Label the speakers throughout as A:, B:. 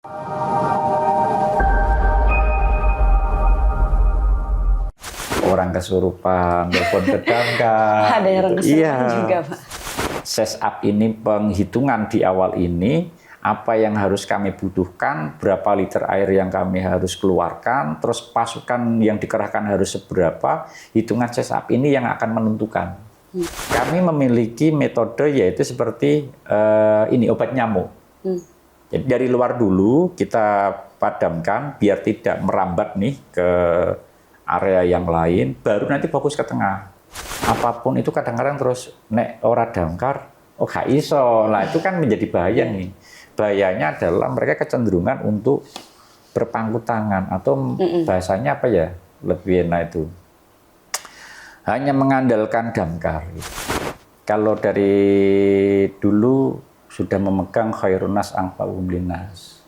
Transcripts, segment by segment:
A: Orang kesurupan, telepon ke damkar.
B: Ada orang kesurupan juga, Pak.
A: Sesap ini penghitungan di awal ini, apa yang harus kami butuhkan, berapa liter air yang kami harus keluarkan, terus pasukan yang dikerahkan harus seberapa, hitungan sesap ini yang akan menentukan. Kami memiliki metode yaitu seperti ini obat nyamuk. Jadi dari luar dulu kita padamkan biar tidak merambat nih ke area yang lain, baru nanti fokus ke tengah. Apapun itu kadang-kadang terus nek ora damkar, oh gak iso. Lah itu kan menjadi bahaya nih. Bahayanya adalah mereka kecenderungan untuk berpangku tangan atau bahasanya apa ya? Lebih enak itu. Hanya mengandalkan damkar. Kalau dari dulu sudah memegang khairunas anfa'uhum linnas.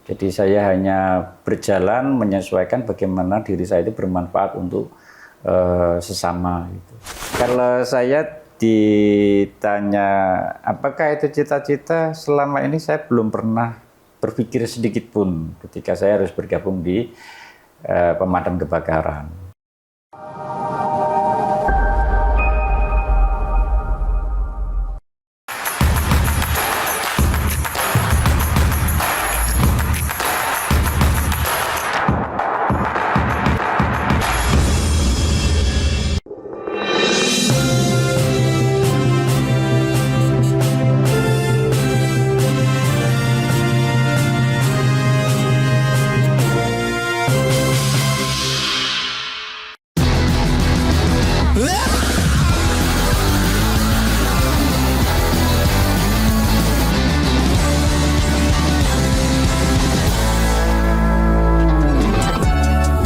A: Jadi saya hanya berjalan menyesuaikan bagaimana diri saya itu bermanfaat untuk sesama. Gitu. Kalau saya ditanya apakah itu cita-cita, selama ini saya belum pernah berpikir sedikit pun ketika saya harus bergabung di pemadam kebakaran.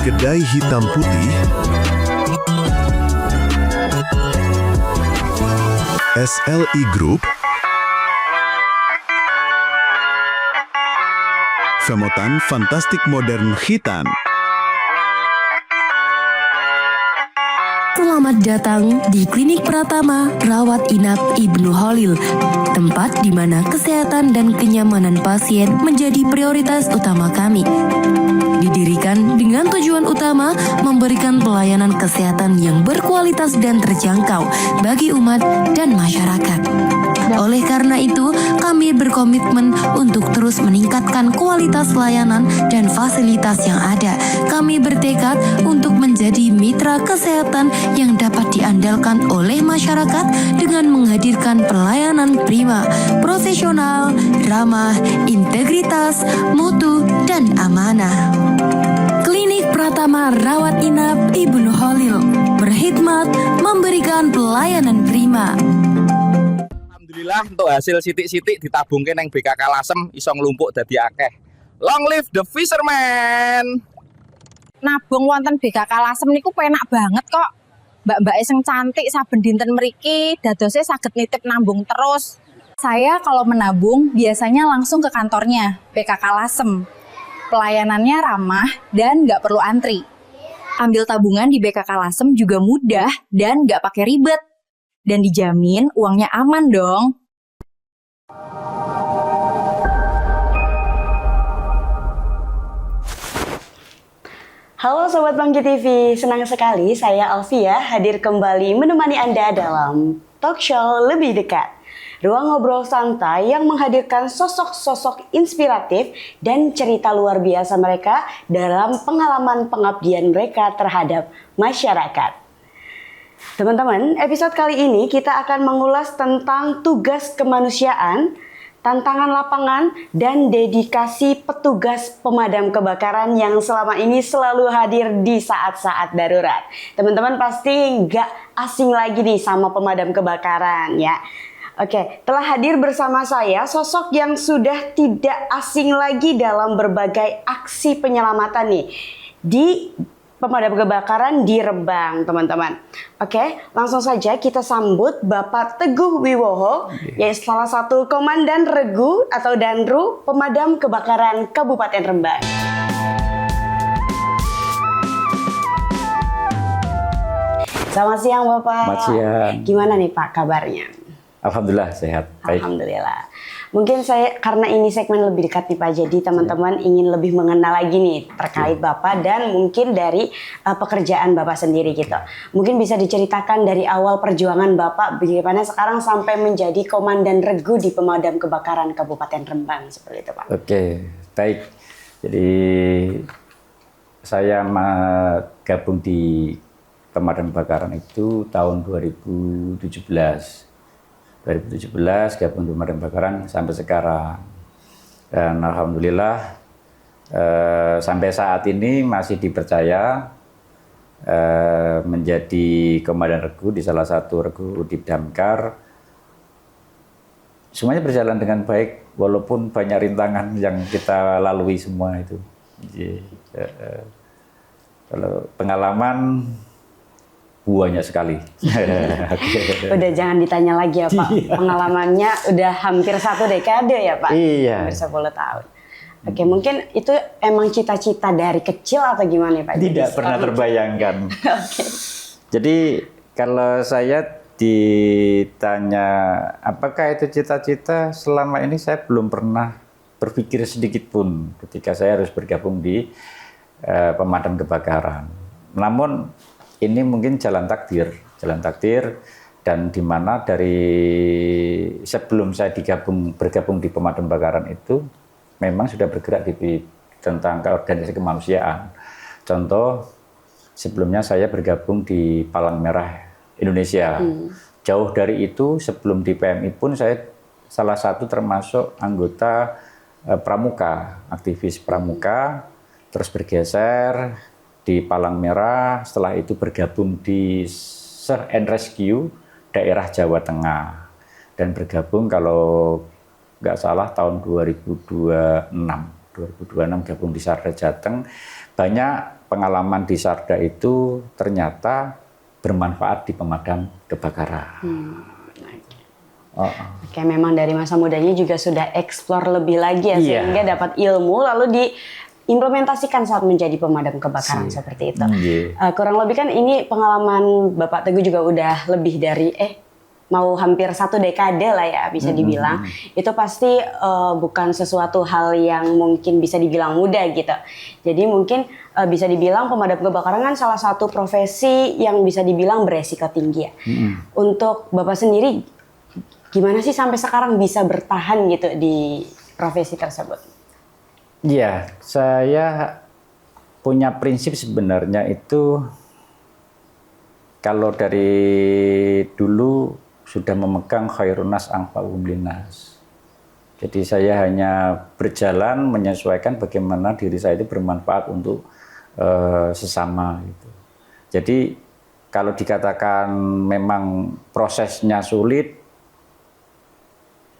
C: Kedai hitam putih SLI Group, Femotan Fantastik Modern Khitan.
D: Selamat datang di Klinik Pratama Rawat Inap Ibnu Khalil, tempat di mana kesehatan dan kenyamanan pasien menjadi prioritas utama kami. Didirikan dengan tujuan utama memberikan pelayanan kesehatan yang berkualitas dan terjangkau bagi umat dan masyarakat. Oleh karena itu, kami berkomitmen untuk terus meningkatkan kualitas layanan dan fasilitas yang ada. Kami bertekad untuk menjadi mitra kesehatan yang dapat diandalkan oleh masyarakat dengan menghadirkan pelayanan prima, profesional, ramah, integritas, mutu, dan amanah. Klinik Pratama Rawat Inap Ibnu Khalil berkhidmat memberikan pelayanan prima.
E: Alhamdulillah untuk hasil sitik-sitik ditabungke nang BKK Lasem iso nglumpuk dadi akeh. Long live the fisherman.
F: Nabung wonten BKK Lasem niku penak banget kok. Mbak-mbak sing cantik saben dinten mriki dadose saged nitip nabung terus. Saya kalau menabung biasanya langsung ke kantornya BKK Lasem. Pelayanannya ramah dan nggak perlu antri. Ambil tabungan di BKK Lasem juga mudah dan nggak pakai ribet. Dan dijamin uangnya aman dong.
B: Halo Sobat Bangkit TV, senang sekali saya Alfia hadir kembali menemani Anda dalam talk show lebih dekat. Ruang ngobrol santai yang menghadirkan sosok-sosok inspiratif dan cerita luar biasa mereka dalam pengalaman pengabdian mereka terhadap masyarakat. Teman-teman, episode kali ini kita akan mengulas tentang tugas kemanusiaan, tantangan lapangan, dan dedikasi petugas pemadam kebakaran yang selama ini selalu hadir di saat-saat darurat. Teman-teman pasti nggak asing lagi nih sama pemadam kebakaran ya. Oke, telah hadir bersama saya sosok yang sudah tidak asing lagi dalam berbagai aksi penyelamatan nih di pemadam kebakaran di Rembang, teman-teman. Oke, langsung saja kita sambut Bapak Teguh Wiwoho, yaitu salah satu Komandan Regu atau Danru Pemadam Kebakaran Kabupaten Rembang. Selamat siang Bapak.
A: Selamat siang.
B: Gimana nih Pak kabarnya?
A: Alhamdulillah sehat. Baik.
B: Alhamdulillah. Mungkin saya karena ini segmen lebih dekat nih Pak, jadi teman-teman ingin lebih mengenal lagi nih terkait Bapak dan mungkin dari pekerjaan Bapak sendiri gitu. Mungkin bisa diceritakan dari awal perjuangan Bapak bagaimana sekarang sampai menjadi Komandan Regu di Pemadam Kebakaran Kabupaten Rembang seperti itu Pak.
A: Oke, baik. Jadi saya gabung di Pemadam Kebakaran itu tahun 2017 gabung di Pemadam Kebakaran sampai sekarang, dan alhamdulillah sampai saat ini masih dipercaya menjadi Komandan Regu di salah satu regu di Damkar. Semuanya berjalan dengan baik walaupun banyak rintangan yang kita lalui semua itu. Kalau pengalaman banyak sekali.
B: Udah jangan ditanya lagi ya Pak. Pengalamannya udah hampir 1 dekade ya Pak.
A: Iya.
B: Hampir 10 tahun. Oke, mungkin itu emang cita-cita dari kecil atau gimana ya Pak?
A: Tidak pernah terbayangkan.
B: Oke.
A: Jadi kalau saya ditanya apakah itu cita-cita, selama ini saya belum pernah berpikir sedikit pun ketika saya harus bergabung di pemadam kebakaran. Namun ini mungkin jalan takdir, dan di mana dari sebelum saya bergabung di pemadam kebakaran itu memang sudah bergerak di tentang organisasi kemanusiaan. Contoh, sebelumnya saya bergabung di Palang Merah Indonesia. Jauh dari itu, sebelum di PMI pun saya salah satu termasuk anggota pramuka, aktivis pramuka, terus bergeser di Palang Merah, setelah itu bergabung di Search and Rescue daerah Jawa Tengah, dan bergabung kalau nggak salah tahun 2026 gabung di Sarda Jateng. Banyak pengalaman di Sarda itu ternyata bermanfaat di pemadam kebakaran.
B: Oke, memang dari masa mudanya juga sudah eksplor lebih lagi ya,
A: Iya.
B: sehingga dapat ilmu lalu diimplementasikan saat menjadi pemadam kebakaran seperti itu. Kurang lebih kan ini pengalaman Bapak Teguh juga udah lebih dari mau hampir 1 dekade lah ya bisa dibilang. Itu pasti bukan sesuatu hal yang mungkin bisa dibilang mudah gitu. Jadi mungkin bisa dibilang pemadam kebakaran kan salah satu profesi yang bisa dibilang beresiko tinggi ya. Untuk Bapak sendiri gimana sih sampai sekarang bisa bertahan gitu di profesi tersebut?
A: Iya, saya punya prinsip sebenarnya itu kalau dari dulu sudah memegang khairun nas anfa'uhum linnas. Jadi saya hanya berjalan menyesuaikan bagaimana diri saya itu bermanfaat untuk sesama gitu. Jadi kalau dikatakan memang prosesnya sulit,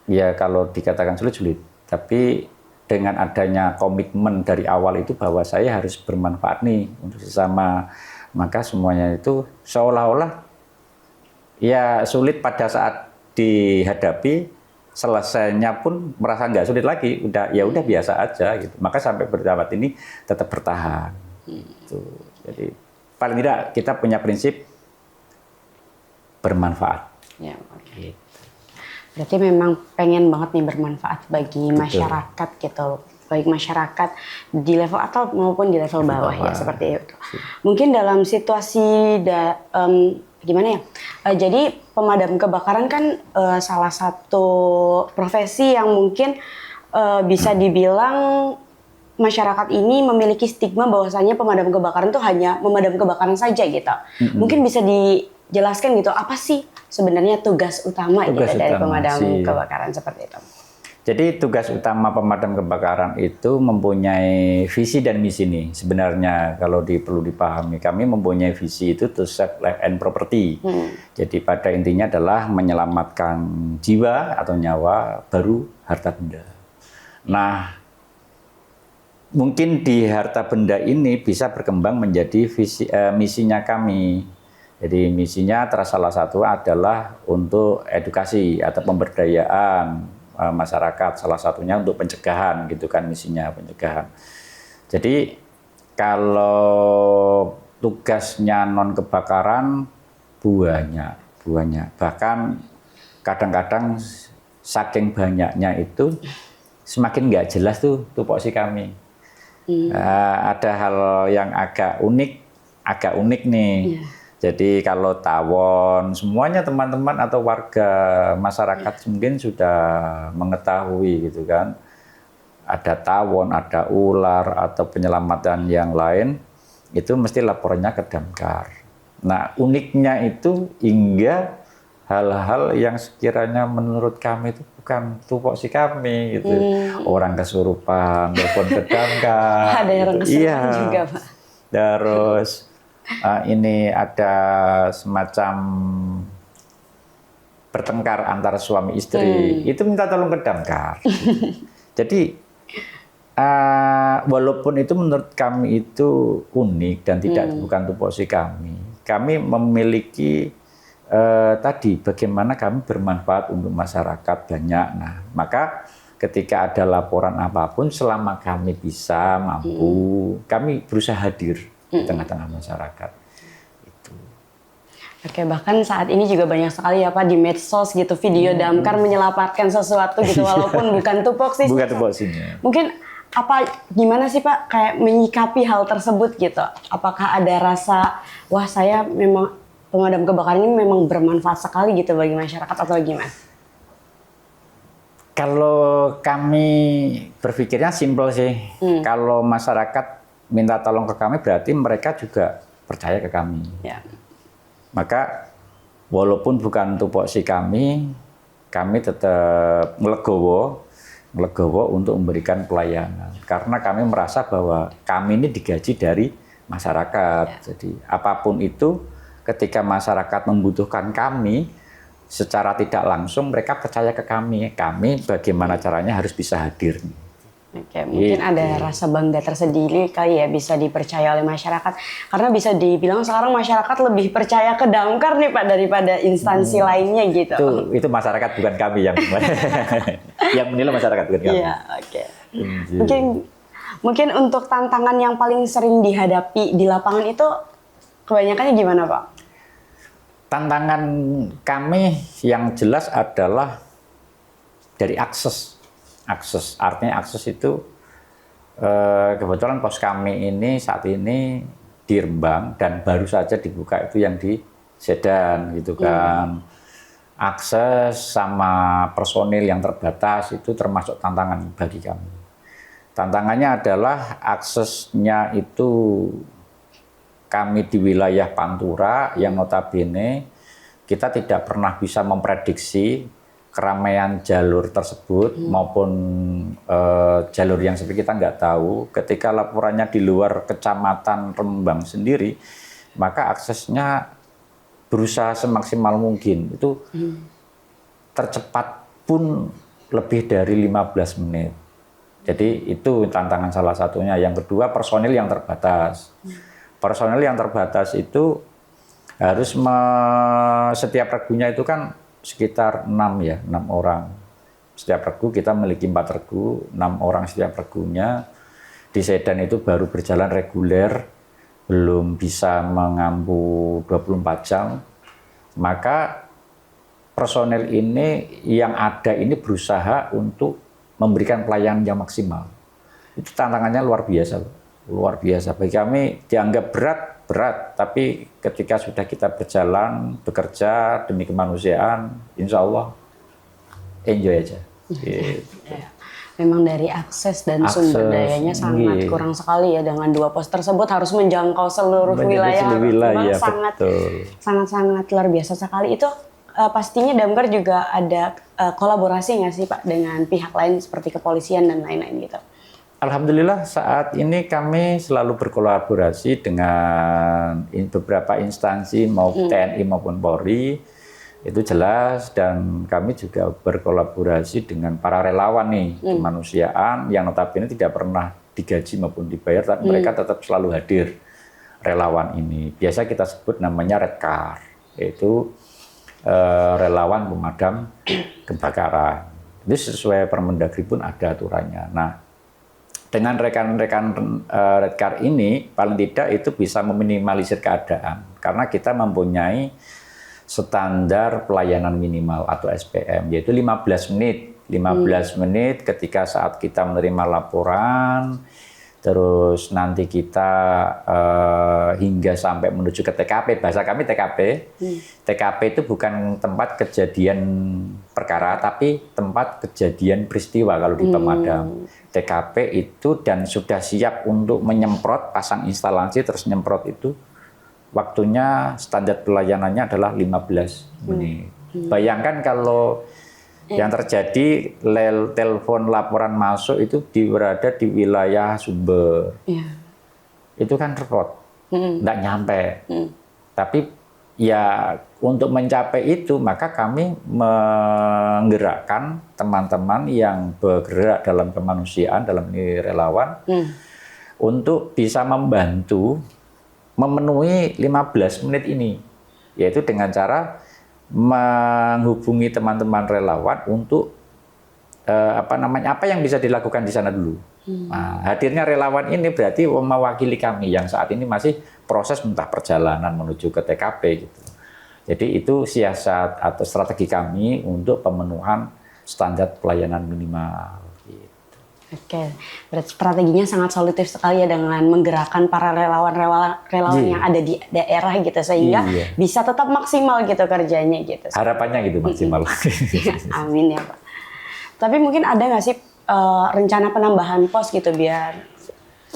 A: ya kalau dikatakan sulit, tapi dengan adanya komitmen dari awal itu bahwa saya harus bermanfaat nih untuk sesama, maka semuanya itu seolah-olah ya sulit pada saat dihadapi, selesainya pun merasa nggak sulit lagi, udah biasa aja gitu. Maka sampai bertahap ini tetap bertahan. Gitu. Jadi paling tidak kita punya prinsip bermanfaat.
B: Ya, oke. Berarti memang pengen banget nih bermanfaat bagi masyarakat gitu, baik masyarakat di level atas maupun di level bawah ya seperti itu. Mungkin dalam situasi gimana ya? Jadi pemadam kebakaran kan salah satu profesi yang mungkin bisa dibilang masyarakat ini memiliki stigma bahwasanya pemadam kebakaran itu hanya memadam kebakaran saja gitu. Mungkin bisa dijelaskan gitu apa sih sebenarnya tugas utama dari pemadam kebakaran seperti itu?
A: Jadi tugas utama pemadam kebakaran itu mempunyai visi dan misi nih. Sebenarnya kalau perlu dipahami, kami mempunyai visi itu to save life and property. Jadi pada intinya adalah menyelamatkan jiwa atau nyawa baru harta benda. Nah, mungkin di harta benda ini bisa berkembang menjadi misinya kami. Jadi misinya salah satu adalah untuk edukasi atau pemberdayaan masyarakat, salah satunya untuk pencegahan gitu kan, misinya pencegahan. Jadi kalau tugasnya non kebakaran banyak. Bahkan kadang-kadang saking banyaknya itu semakin nggak jelas tuh tupoksi kami. Ada hal yang agak unik nih. Jadi kalau tawon, semuanya teman-teman atau warga masyarakat mungkin sudah mengetahui gitu kan. Ada tawon, ada ular atau penyelamatan yang lain, itu mesti laporannya ke Damkar. Nah, uniknya itu hingga hal-hal yang sekiranya menurut kami itu bukan tupoksi kami gitu. Orang kesurupan, telepon ke Damkar.
B: Ada yang
A: gitu. Iya.
B: juga, Pak.
A: Terus ini ada semacam bertengkar antara suami istri, itu minta tolong ke Damkar. Jadi walaupun itu menurut kami itu unik dan bukan tupoksi kami memiliki tadi bagaimana kami bermanfaat untuk masyarakat banyak. Nah, maka ketika ada laporan apapun, selama kami bisa mampu, kami berusaha hadir di tengah-tengah masyarakat. Itu.
B: Oke, bahkan saat ini juga banyak sekali ya Pak di medsos gitu video Damkar menyelamatkan sesuatu gitu walaupun bukan tupoksi.
A: Bukan tupoksinya.
B: Mungkin gimana sih Pak kayak menyikapi hal tersebut gitu? Apakah ada rasa wah saya memang pemadam kebakaran ini memang bermanfaat sekali gitu bagi masyarakat atau gimana?
A: Kalau kami berpikirnya simpel sih. Kalau masyarakat minta tolong ke kami berarti mereka juga percaya ke kami.
B: Ya.
A: Maka walaupun bukan tupoksi kami tetap ngelegowo untuk memberikan pelayanan. Karena kami merasa bahwa kami ini digaji dari masyarakat. Jadi apapun itu ketika masyarakat membutuhkan kami secara tidak langsung mereka percaya ke kami. Kami bagaimana caranya harus bisa hadir.
B: Oke, mungkin ada rasa bangga tersendiri kali ya bisa dipercaya oleh masyarakat. Karena bisa dibilang sekarang masyarakat lebih percaya ke Damkar nih Pak daripada instansi lainnya gitu.
A: Itu masyarakat bukan kami yang yang menilai masyarakat bukan kami.
B: Iya, oke. Mungkin untuk tantangan yang paling sering dihadapi di lapangan itu kebanyakannya gimana Pak?
A: Tantangan kami yang jelas adalah dari akses. Artinya akses itu kebetulan pos kami ini saat ini di Rembang dan baru saja dibuka itu yang di Sedan gitu kan. Akses sama personil yang terbatas itu termasuk tantangan bagi kami. Tantangannya adalah aksesnya itu kami di wilayah Pantura yang notabene kita tidak pernah bisa memprediksi keramaian jalur tersebut maupun jalur yang seperti kita nggak tahu. Ketika laporannya di luar kecamatan Rembang sendiri, maka aksesnya berusaha semaksimal mungkin. Itu tercepat pun lebih dari 15 menit. Jadi itu tantangan salah satunya. Yang kedua personil yang terbatas. Personil yang terbatas itu harus setiap regunya itu kan sekitar 6 orang. Setiap regu kita memiliki 4 regu, 6 orang setiap regunya. Di Sedan itu baru berjalan reguler, belum bisa mengampu 24 jam. Maka personel ini yang ada ini berusaha untuk memberikan pelayanan yang maksimal. Itu tantangannya luar biasa. Luar biasa. Bagi kami dianggap berat, tapi ketika sudah kita berjalan, bekerja demi kemanusiaan, insya Allah enjoy aja. Gitu.
B: Memang dari akses dan sumber dayanya sangat kurang sekali ya dengan 2 pos tersebut harus menjangkau seluruh wilayah. Memang sangat luar biasa sekali. Itu pastinya Damkar juga ada kolaborasi nggak sih Pak dengan pihak lain seperti kepolisian dan lain-lain gitu?
A: Alhamdulillah saat ini kami selalu berkolaborasi dengan beberapa instansi maupun TNI maupun Polri, itu jelas, dan kami juga berkolaborasi dengan para relawan nih kemanusiaan yang notabene tidak pernah digaji maupun dibayar, tapi mereka tetap selalu hadir relawan ini. Biasa kita sebut namanya Red Car, yaitu relawan pemadam kebakaran. Itu sesuai Permendagri pun ada aturannya. Nah, dengan rekan-rekan Red Car ini paling tidak itu bisa meminimalisir keadaan karena kita mempunyai standar pelayanan minimal atau SPM, yaitu 15 menit. 15 menit ketika saat kita menerima laporan, terus nanti kita hingga sampai menuju ke TKP, bahasa kami TKP. TKP itu bukan tempat kejadian perkara, tapi tempat kejadian peristiwa kalau di pemadam. TKP itu dan sudah siap untuk menyemprot, pasang instalasi terus nyemprot itu, waktunya standar pelayanannya adalah 15 menit. Bayangkan kalau yang terjadi telepon laporan masuk itu berada di wilayah Sumber. Itu kan repot, nggak nyampe. Tapi ya untuk mencapai itu maka kami menggerakkan teman-teman yang bergerak dalam kemanusiaan, dalam ini relawan, untuk bisa membantu memenuhi 15 menit ini, yaitu dengan cara menghubungi teman-teman relawan untuk apa yang bisa dilakukan di sana dulu. Nah, hadirnya relawan ini berarti mewakili kami yang saat ini masih proses entah perjalanan menuju ke TKP gitu. Jadi itu siasat atau strategi kami untuk pemenuhan standar pelayanan minimal.
B: Oke, berarti strateginya sangat solutif sekali ya dengan menggerakkan para relawan yang ada di daerah gitu sehingga bisa tetap maksimal gitu kerjanya gitu.
A: Harapannya gitu maksimal.
B: Amin ya Pak. Tapi mungkin ada nggak sih rencana penambahan pos gitu biar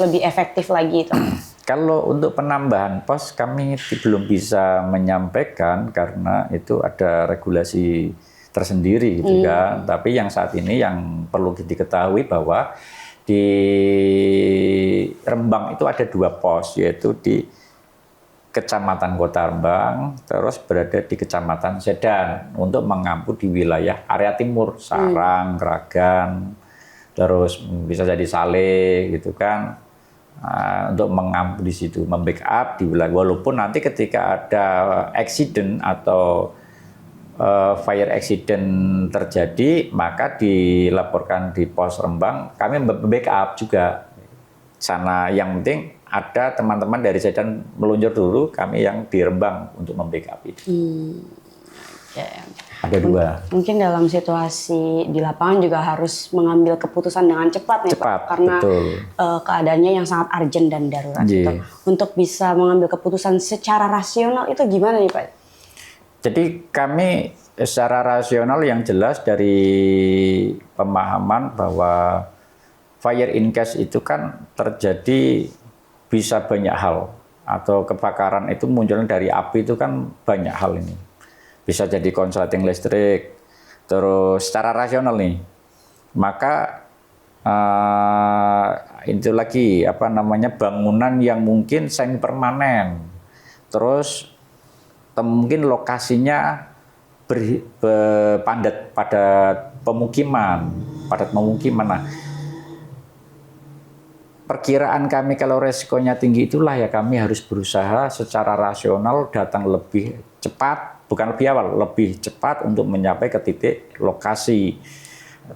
B: lebih efektif lagi itu?
A: Kalau untuk penambahan pos kami belum bisa menyampaikan karena itu ada regulasi tersendiri gitu kan. Tapi yang saat ini yang perlu diketahui bahwa di Rembang itu ada 2 pos, yaitu di Kecamatan Kota Rembang, terus berada di Kecamatan Sedan untuk mengampu di wilayah area timur, Sarang, Kragan, terus bisa jadi Sale gitu kan. Untuk mengampu di situ, membackup di wilayah, walaupun nanti ketika ada accident atau fire accident terjadi, maka dilaporkan di pos Rembang, kami backup juga sana. Yang penting ada teman-teman dari Sedan meluncur dulu, kami yang di Rembang untuk membackup itu. Ada 2.
B: Mungkin dalam situasi di lapangan juga harus mengambil keputusan dengan cepat nih Pak, karena keadaannya yang sangat urgent dan darurat. Untuk bisa mengambil keputusan secara rasional itu gimana nih Pak? Jadi
A: kami secara rasional yang jelas dari pemahaman bahwa fire in case itu kan terjadi bisa banyak hal, atau kebakaran itu munculnya dari api itu kan banyak hal ini. Bisa jadi konsleting listrik, terus secara rasional nih. Maka itu lagi bangunan yang mungkin semi permanen. Terus mungkin lokasinya padat pemukiman. Nah, perkiraan kami kalau resikonya tinggi itulah ya kami harus berusaha secara rasional datang lebih cepat, bukan lebih awal, lebih cepat untuk mencapai ke titik lokasi.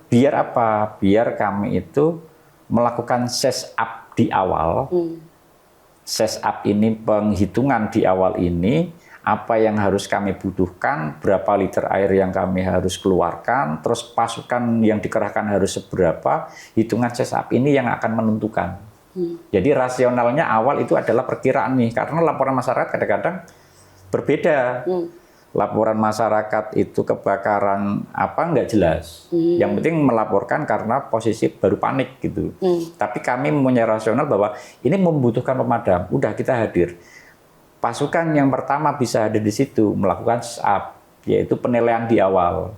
A: Biar apa? Biar kami itu melakukan size up di awal. Size up ini penghitungan di awal ini, apa yang harus kami butuhkan, berapa liter air yang kami harus keluarkan, terus pasukan yang dikerahkan harus seberapa, hitungan size up ini yang akan menentukan. Jadi rasionalnya awal itu adalah perkiraan nih, karena laporan masyarakat kadang-kadang berbeda. Laporan masyarakat itu kebakaran nggak jelas. Yang penting melaporkan karena posisi baru panik gitu. Tapi kami mempunyai rasional bahwa ini membutuhkan pemadam, udah kita hadir. Pasukan yang pertama bisa ada di situ melakukan up, yaitu penilaian di awal.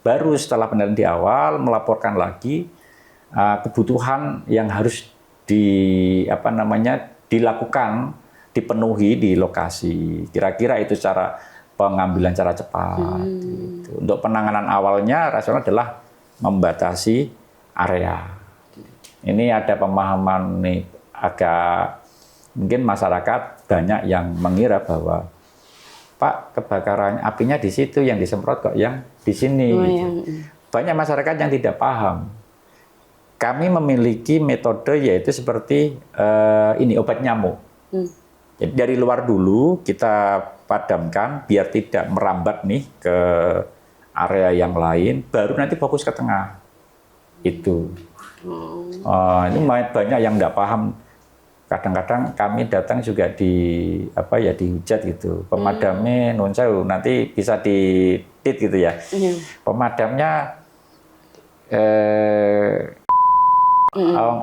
A: Baru setelah penilaian di awal melaporkan lagi kebutuhan yang harus dilakukan, dipenuhi di lokasi. Kira-kira itu cara pengambilan cara cepat. Gitu. Untuk penanganan awalnya rasional adalah membatasi area. Ini ada pemahaman nih agak mungkin masyarakat banyak yang mengira bahwa Pak kebakaran apinya di situ, yang disemprot kok yang di sini. Banyak masyarakat yang tidak paham. Kami memiliki metode yaitu seperti obat nyamuk. Jadi dari luar dulu kita padamkan biar tidak merambat nih ke area yang lain, baru nanti fokus ke tengah. Itu. Ini banyak yang nggak paham. Kadang-kadang kami datang juga dihujat gitu. Pemadamnya nun sewu, nanti bisa ditit gitu ya. Pemadamnya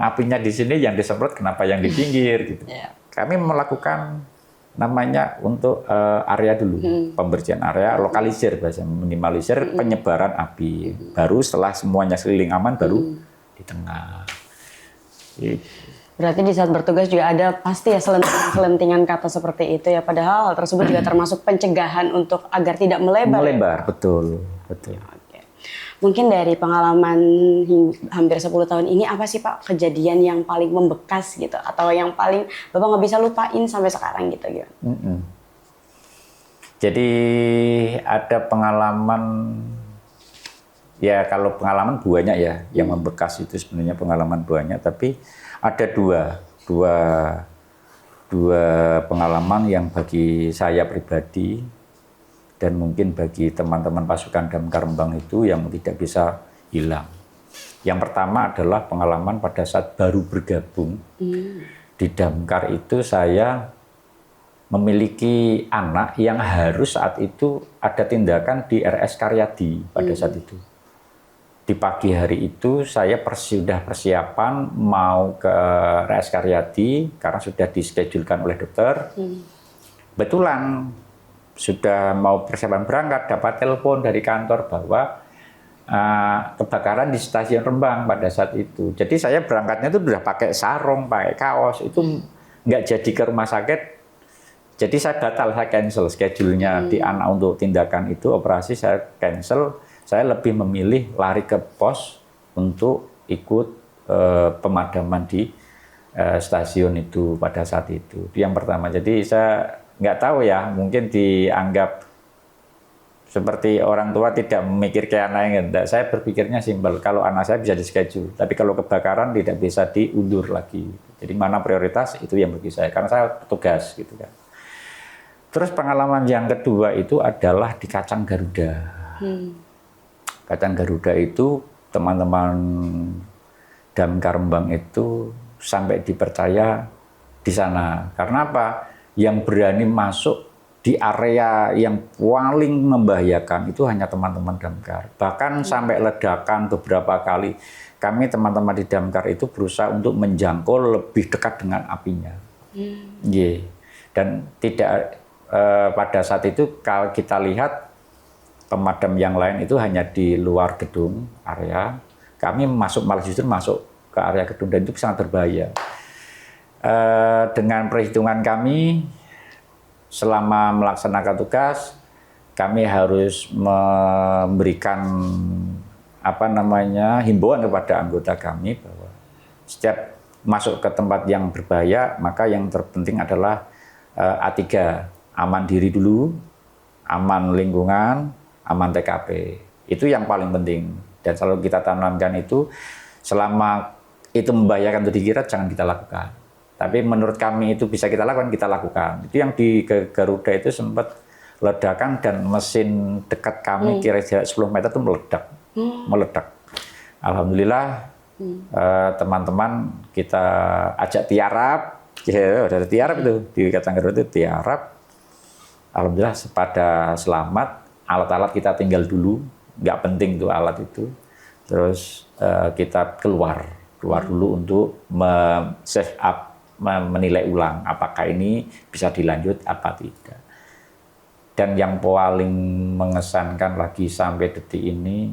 A: apinya di sini yang disemprot, kenapa yang di pinggir gitu. Kami melakukan namanya untuk area dulu, pembersihan area, lokalisir bahasa, minimalisir penyebaran api. Baru setelah semuanya sekeliling aman, baru di tengah.
B: Berarti di saat bertugas juga ada pasti ya selentingan kata seperti itu ya. Padahal hal tersebut juga termasuk pencegahan untuk agar tidak melebar.
A: Melebar, betul. Betul.
B: Oke. Mungkin dari pengalaman hampir 10 tahun ini, apa sih Pak kejadian yang paling membekas gitu? Atau yang paling Bapak nggak bisa lupain sampai sekarang gitu?
A: Jadi ada pengalaman, ya kalau pengalaman banyak ya, yang membekas itu sebenarnya pengalaman banyak, tapi ada dua pengalaman yang bagi saya pribadi dan mungkin bagi teman-teman pasukan Damkar Rembang itu yang tidak bisa hilang. Yang pertama adalah pengalaman pada saat baru bergabung di Damkar itu, saya memiliki anak yang harus saat itu ada tindakan di RS Karyadi pada saat itu. Di pagi hari itu saya sudah persiapan mau ke RS Karyadi karena sudah dischedulkan oleh dokter. Betulan sudah mau persiapan berangkat, dapat telepon dari kantor bahwa kebakaran di stasiun Rembang pada saat itu. Jadi saya berangkatnya itu sudah pakai sarung, pakai kaos, itu nggak jadi ke rumah sakit. Jadi saya batal, saya cancel schedule-nya di anak untuk tindakan itu, operasi saya cancel. Saya lebih memilih lari ke pos untuk ikut pemadaman di stasiun itu pada saat itu. Itu yang pertama. Jadi saya nggak tahu ya, mungkin dianggap seperti orang tua tidak memikirkan anaknya. Saya berpikirnya simpel, kalau anak saya bisa di-schedule, tapi kalau kebakaran tidak bisa diundur lagi. Jadi mana prioritas, itu yang bagi saya, karena saya petugas gitu kan. Terus pengalaman yang kedua itu adalah di Kacang Garuda. Kacang Garuda itu teman-teman Damkar Rembang itu sampai dipercaya di sana. Karena apa? Yang berani masuk di area yang paling membahayakan itu hanya teman-teman Damkar. Bahkan sampai ledakan beberapa kali, kami teman-teman di Damkar itu berusaha untuk menjangkau lebih dekat dengan apinya. Dan tidak pada saat itu kalau kita lihat pemadam yang lain itu hanya di luar gedung area, kami malah justru masuk ke area gedung, dan itu sangat berbahaya. Dengan perhitungan kami selama melaksanakan tugas, kami harus memberikan himbauan kepada anggota kami bahwa setiap masuk ke tempat yang berbahaya, maka yang terpenting adalah A3, aman diri dulu, aman lingkungan, aman TKP. Itu yang paling penting. Dan selalu kita tanamkan itu, selama itu membahayakan untuk dikira, jangan kita lakukan. Tapi menurut kami itu bisa kita lakukan, kita lakukan. Itu yang di Garuda itu sempat ledakan dan mesin dekat kami kira-kira 10 meter itu meledak. Alhamdulillah teman-teman kita ajak tiarap, ada tiarap itu di Kacang Garuda itu tiarap. Alhamdulillah pada selamat, alat-alat kita tinggal dulu, nggak penting tuh alat itu. Terus kita keluar dulu untuk save up, menilai ulang apakah ini bisa dilanjut apa tidak. Dan yang paling mengesankan lagi sampai detik ini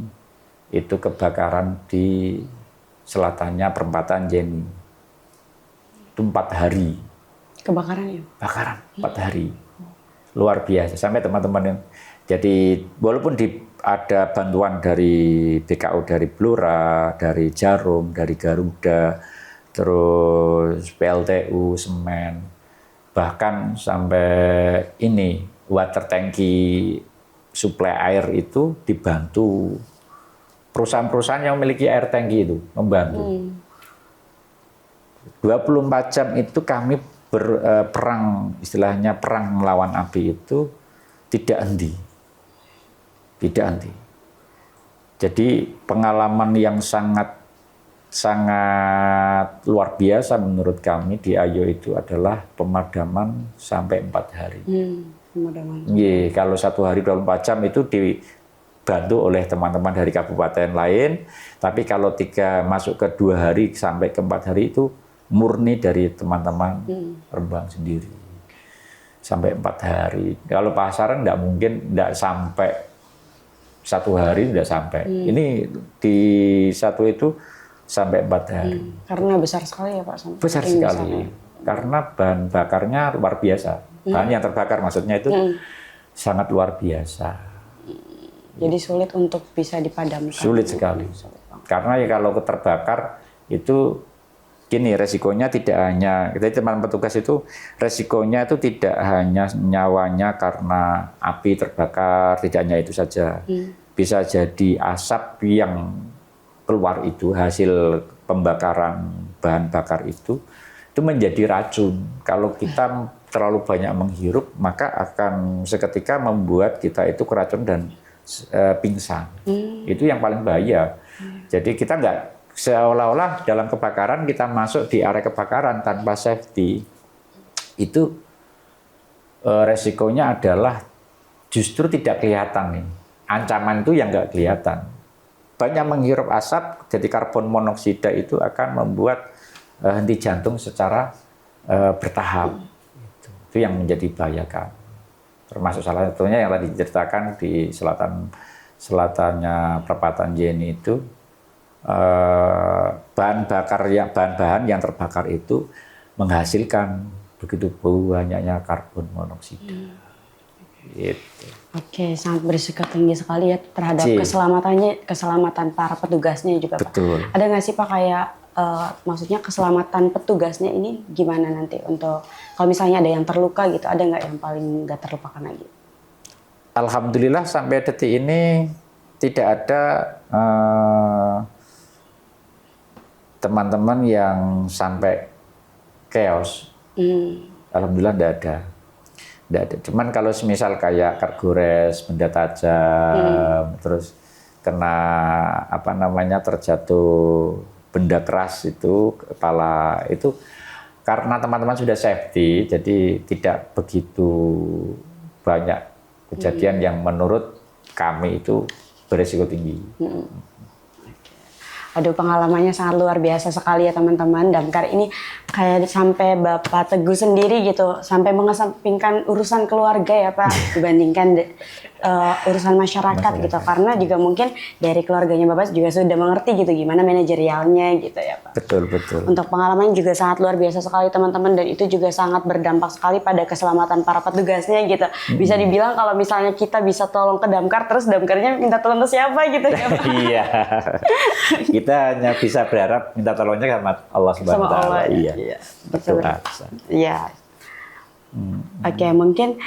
A: itu kebakaran di selatannya perempatan Jenny. Itu 4 hari.
B: Kebakarannya?
A: Bakaran 4 hari. Luar biasa. Sampai teman-teman, jadi walaupun ada bantuan dari BKU, dari Blora, dari Jarum, dari Garuda, terus PLTU, semen, bahkan sampai ini water tangki suplai air itu dibantu perusahaan-perusahaan yang memiliki air tangki itu membantu. 24 jam itu kami berperang, istilahnya perang melawan api itu tidak henti. Tidak henti. Jadi pengalaman yang sangat luar biasa menurut kami di Ayo itu adalah pemadaman sampai 4 hari.
B: Pemadaman.
A: Iya, kalau 1 hari 24 jam itu dibantu oleh teman-teman dari kabupaten lain, tapi kalau masuk ke 2 hari sampai ke 4 hari itu murni dari teman-teman Rembang sendiri. Sampai 4 hari. Kalau pasaran nggak mungkin, nggak sampai 1 hari, nggak sampai. Ini di satu itu sampai 4 hari.
B: Karena besar sekali ya Pak?
A: Besar sekali. Karena bahan bakarnya luar biasa. Bahan yang terbakar maksudnya itu sangat luar biasa.
B: Jadi sulit untuk bisa dipadamkan.
A: Sulit sekali. Karena ya kalau terbakar itu gini, resikonya tidak hanya, kita teman petugas itu resikonya itu tidak hanya nyawanya karena api terbakar, tidak hanya itu saja. Bisa jadi asap yang keluar itu hasil pembakaran bahan bakar itu menjadi racun. Kalau kita terlalu banyak menghirup, maka akan seketika membuat kita itu keracun dan pingsan. Itu yang paling bahaya. Jadi kita nggak seolah-olah dalam kebakaran kita masuk di area kebakaran tanpa safety. Itu resikonya adalah justru tidak kelihatan nih. Ancaman itu yang nggak kelihatan. Banyak menghirup asap, jadi karbon monoksida itu akan membuat henti jantung secara bertahap. Itu yang menjadi bahayakan. Termasuk salah satunya yang tadi diceritakan di selatannya perempatan Jenny itu, bahan-bahan yang terbakar itu menghasilkan begitu banyaknya karbon monoksida. Gitu.
B: Oke, sangat berisiko tinggi sekali ya terhadap keselamatan para petugasnya juga Pak.
A: Betul.
B: Ada nggak sih Pak kayak maksudnya keselamatan petugasnya ini gimana nanti untuk kalau misalnya ada yang terluka gitu, ada nggak yang paling nggak terlupakan lagi?
A: Alhamdulillah sampai detik ini tidak ada teman-teman yang sampai chaos. Alhamdulillah tidak ada. Nggak ada. Cuman kalau semisal kayak kargores, benda tajam, terus kena terjatuh benda keras itu kepala itu karena teman-teman sudah safety, jadi tidak begitu banyak kejadian yang menurut kami itu berisiko tinggi.
B: Aduh, pengalamannya sangat luar biasa sekali ya teman-teman. Damkar ini kayak sampai Bapak Teguh sendiri gitu, sampai mengesampingkan urusan keluarga ya Pak, dibandingkan urusan masyarakat gitu. Karena juga mungkin dari keluarganya Bapak juga sudah mengerti gitu gimana manajerialnya gitu ya Pak.
A: Betul, betul.
B: Untuk pengalaman juga sangat luar biasa sekali teman-teman, dan itu juga sangat berdampak sekali pada keselamatan para petugasnya gitu. Bisa dibilang kalau misalnya kita bisa tolong ke damkar, terus damkarnya minta tolong ke siapa gitu ya Pak.
A: Iya. Kita hanya bisa berharap minta tolongnya sama Allah Subhanahu wa taala. Iya.
B: Betul. Iya. Oke, mungkin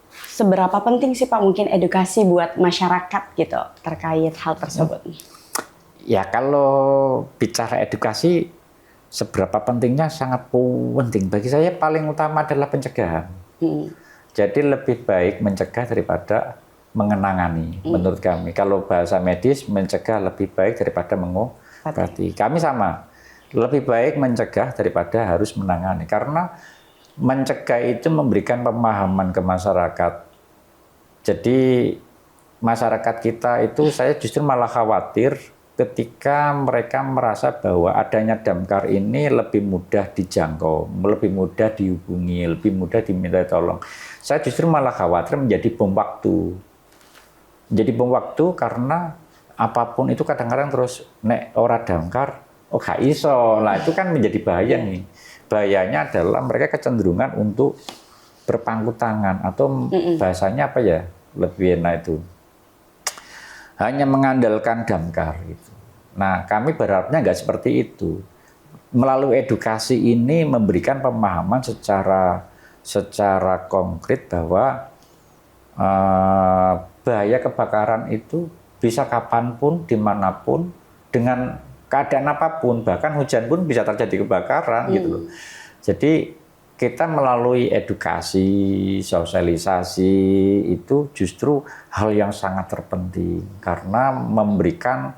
B: seberapa penting sih Pak mungkin edukasi buat masyarakat gitu terkait hal tersebut?
A: Ya, kalau bicara edukasi seberapa pentingnya sangat penting. Bagi saya paling utama adalah pencegahan. Jadi lebih baik mencegah daripada mengenangani menurut kami. Kalau bahasa medis, mencegah lebih baik daripada mengobati. Kami sama, lebih baik mencegah daripada harus menangani. Karena mencegah itu memberikan pemahaman ke masyarakat. Jadi masyarakat kita itu saya justru malah khawatir ketika mereka merasa bahwa adanya damkar ini lebih mudah dijangkau, lebih mudah dihubungi, lebih mudah diminta tolong. Saya justru malah khawatir menjadi bom waktu. Jadi bom waktu karena apapun itu kadang-kadang terus nek ora damkar, oh gak iso. Lah itu kan menjadi bahaya nih. Bahayanya adalah mereka kecenderungan untuk berpangku tangan atau bahasanya apa ya? Lebih enak itu. Hanya mengandalkan damkar gitu. Nah, kami berharapnya nggak seperti itu. Melalui edukasi ini memberikan pemahaman secara konkret bahwa bahaya kebakaran itu bisa kapanpun, dimanapun, dengan keadaan apapun, bahkan hujan pun bisa terjadi kebakaran gitu loh. Jadi kita melalui edukasi, sosialisasi itu justru hal yang sangat terpenting karena memberikan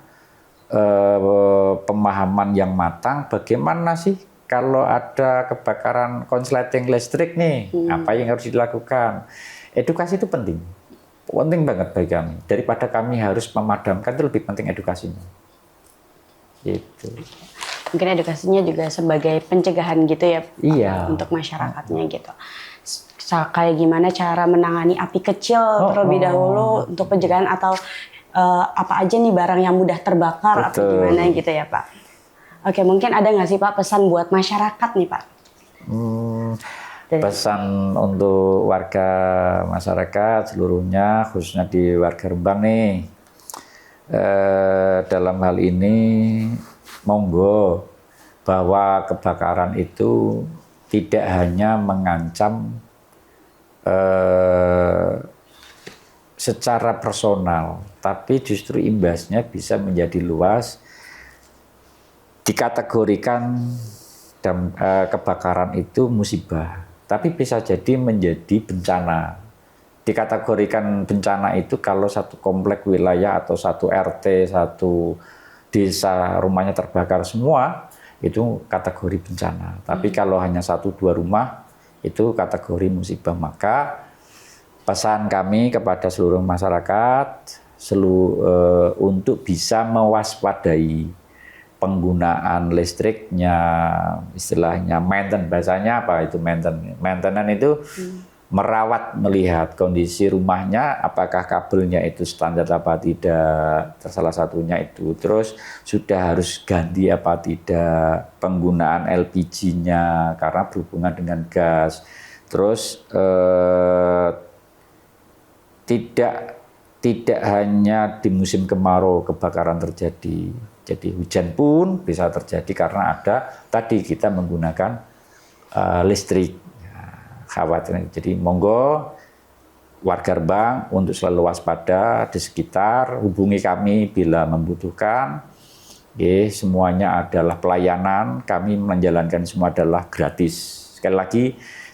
A: pemahaman yang matang bagaimana sih kalau ada kebakaran konsleting listrik nih, apa yang harus dilakukan. Edukasi itu penting banget bagi kami. Daripada kami harus memadamkan, itu lebih penting edukasinya. Gitu.
B: Mungkin edukasinya juga sebagai pencegahan gitu ya, Pak,
A: Iya.
B: untuk masyarakatnya gitu. Kayak gimana cara menangani api kecil terlebih dahulu untuk pencegahan atau apa aja nih barang yang mudah terbakar atau gimana gitu ya Pak. Oke, mungkin ada nggak sih Pak pesan buat masyarakat nih Pak?
A: Pesan untuk warga masyarakat seluruhnya, khususnya di warga Rembang nih, dalam hal ini monggo bahwa kebakaran itu tidak hanya mengancam secara personal, tapi justru imbasnya bisa menjadi luas. Dikategorikan kebakaran itu musibah, tapi bisa jadi menjadi bencana. Dikategorikan bencana itu kalau satu komplek wilayah atau satu RT, satu desa rumahnya terbakar semua, itu kategori bencana. Tapi kalau hanya 1-2 rumah, itu kategori musibah. Maka pesan kami kepada seluruh masyarakat untuk bisa mewaspadai penggunaan listriknya, istilahnya maintenance, bahasanya apa itu maintenance? Maintenance itu merawat, melihat kondisi rumahnya, apakah kabelnya itu standar apa tidak, salah satunya itu. Terus sudah harus ganti apa tidak, penggunaan LPG-nya karena berhubungan dengan gas. Terus tidak hanya di musim kemarau kebakaran terjadi. Jadi hujan pun bisa terjadi karena ada tadi kita menggunakan listrik. Khawatir. Jadi monggo warga Rembang untuk selalu waspada di sekitar, hubungi kami bila membutuhkan. Semuanya adalah pelayanan, kami menjalankan semua adalah gratis. Sekali lagi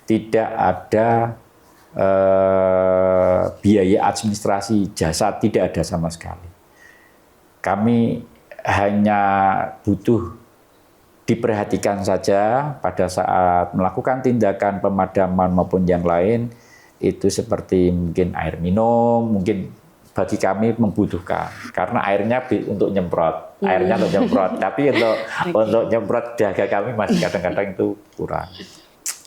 A: tidak ada biaya administrasi jasa, tidak ada sama sekali. Kami hanya butuh diperhatikan saja pada saat melakukan tindakan pemadaman maupun yang lain, itu seperti mungkin air minum, mungkin bagi kami membutuhkan karena airnya untuk nyemprot, tapi untuk nyemprot jaga kami masih kadang-kadang itu kurang.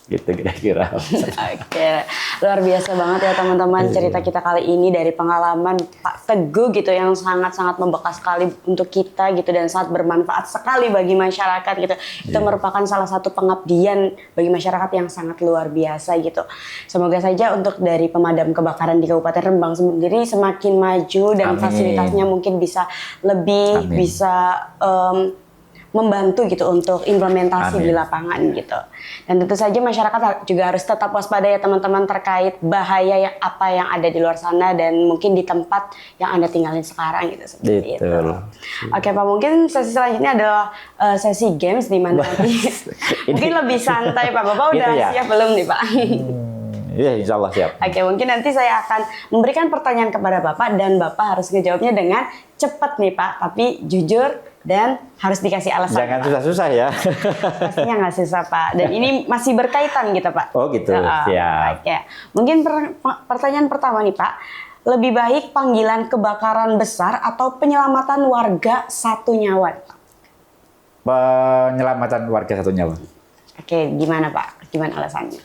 A: Gitu kira-kira.
B: Oke, luar biasa banget ya teman-teman cerita kita kali ini dari pengalaman Pak Teguh gitu yang sangat-sangat membekas sekali untuk kita gitu dan sangat bermanfaat sekali bagi masyarakat gitu. Itu merupakan salah satu pengabdian bagi masyarakat yang sangat luar biasa gitu. Semoga saja untuk dari pemadam kebakaran di Kabupaten Rembang sendiri semakin maju dan fasilitasnya mungkin bisa lebih bisa membantu gitu untuk implementasi di lapangan gitu. Dan tentu saja masyarakat juga harus tetap waspada ya teman-teman terkait bahaya yang apa yang ada di luar sana dan mungkin di tempat yang Anda tinggalin sekarang gitu seperti itu. Oke Pak, mungkin sesi selanjutnya adalah sesi games di mana nanti mungkin lebih santai Pak. Bapak udah siap belum nih Pak?
A: Iya, insya Allah siap.
B: Oke, mungkin nanti saya akan memberikan pertanyaan kepada Bapak dan Bapak harus ngejawabnya dengan cepat nih Pak, tapi jujur dan harus dikasih alasan.
A: Jangan susah-susah ya.
B: Pastinya nggak susah Pak. Dan ini masih berkaitan gitu Pak.
A: Oh gitu, siap.
B: Oke. Mungkin pertanyaan pertama nih Pak, lebih baik panggilan kebakaran besar atau penyelamatan warga satu nyawa?
A: Penyelamatan warga satu nyawa.
B: Oke, gimana Pak? Gimana alasannya?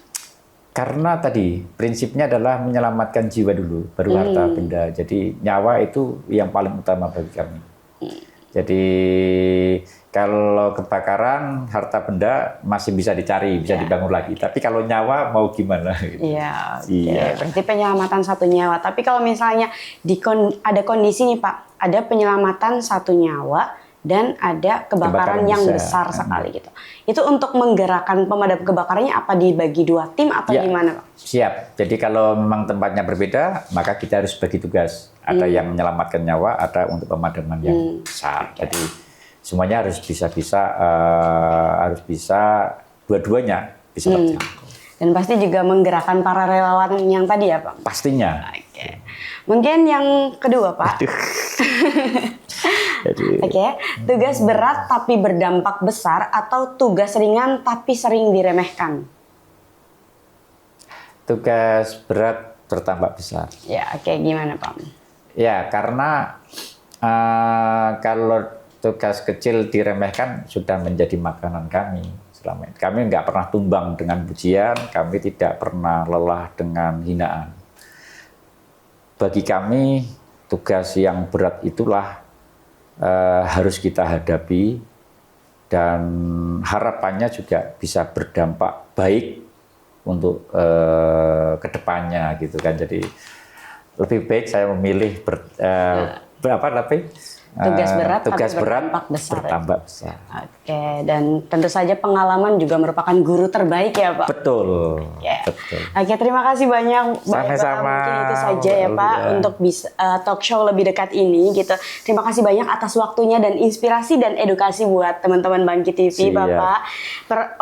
A: Karena tadi prinsipnya adalah menyelamatkan jiwa dulu, baru harta benda. Jadi nyawa itu yang paling utama bagi kami. Jadi kalau kebakaran, harta benda masih bisa dicari, bisa dibangun lagi. Tapi kalau nyawa mau gimana?
B: Iya. Berarti penyelamatan satu nyawa. Tapi kalau misalnya ada kondisi nih Pak, ada penyelamatan satu nyawa dan ada kebakaran yang besar sekali gitu. Itu untuk menggerakkan pemadam kebakarannya apa dibagi dua tim atau gimana Pak?
A: Siap. Jadi kalau memang tempatnya berbeda, maka kita harus bagi tugas. Ada yang menyelamatkan nyawa, ada untuk pemadaman yang besar. Jadi semuanya harus bisa dua-duanya bisa terjangkau.
B: Dan pasti juga menggerakkan para relawan yang tadi ya Pak?
A: Pastinya.
B: Oke. Mungkin yang kedua Pak. Oke, tugas berat tapi berdampak besar atau tugas ringan tapi sering diremehkan?
A: Tugas berat berdampak besar.
B: Ya, oke, gimana Pak?
A: Ya, karena kalau tugas kecil diremehkan sudah menjadi makanan kami selama ini. Kami nggak pernah tumbang dengan pujian, kami tidak pernah lelah dengan hinaan. Bagi kami, tugas yang berat itulah harus kita hadapi dan harapannya juga bisa berdampak baik untuk kedepannya gitu kan. Jadi lebih baik saya memilih
B: Tugas berat tapi
A: tugas berat
B: berdampak besar.
A: bertambah besar.
B: Oke, dan tentu saja pengalaman juga merupakan guru terbaik ya Pak.
A: Betul.
B: Ya.
A: Betul.
B: Oke, terima kasih banyak.
A: Sama-sama.
B: Mungkin itu saja ya Pak
A: Ya.
B: untuk bisa talk show lebih dekat ini gitu. Terima kasih banyak atas waktunya dan inspirasi dan edukasi buat teman-teman Bangkit TV
A: Siap.
B: Bapak.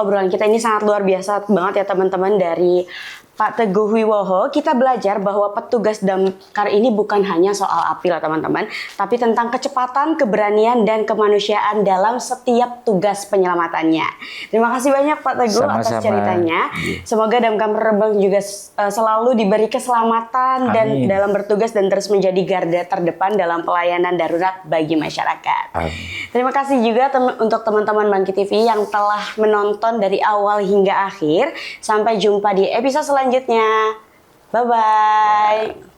B: Obrolan kita ini sangat luar biasa banget ya teman-teman. Dari Pak Teguh Wiwoho, kita belajar bahwa petugas damkar ini bukan hanya soal api lah teman-teman, tapi tentang kecepatan, keberanian, dan kemanusiaan dalam setiap tugas penyelamatannya. Terima kasih banyak Pak Teguh atas
A: Sama-sama.
B: ceritanya. Semoga damkar Rembang juga selalu diberi keselamatan dan
A: Amin.
B: dalam bertugas dan terus menjadi garda terdepan dalam pelayanan darurat bagi masyarakat.
A: Amin.
B: Terima kasih juga untuk teman-teman Bangkit TV yang telah menonton dari awal hingga akhir. Sampai jumpa di episode selanjutnya. Bye-bye.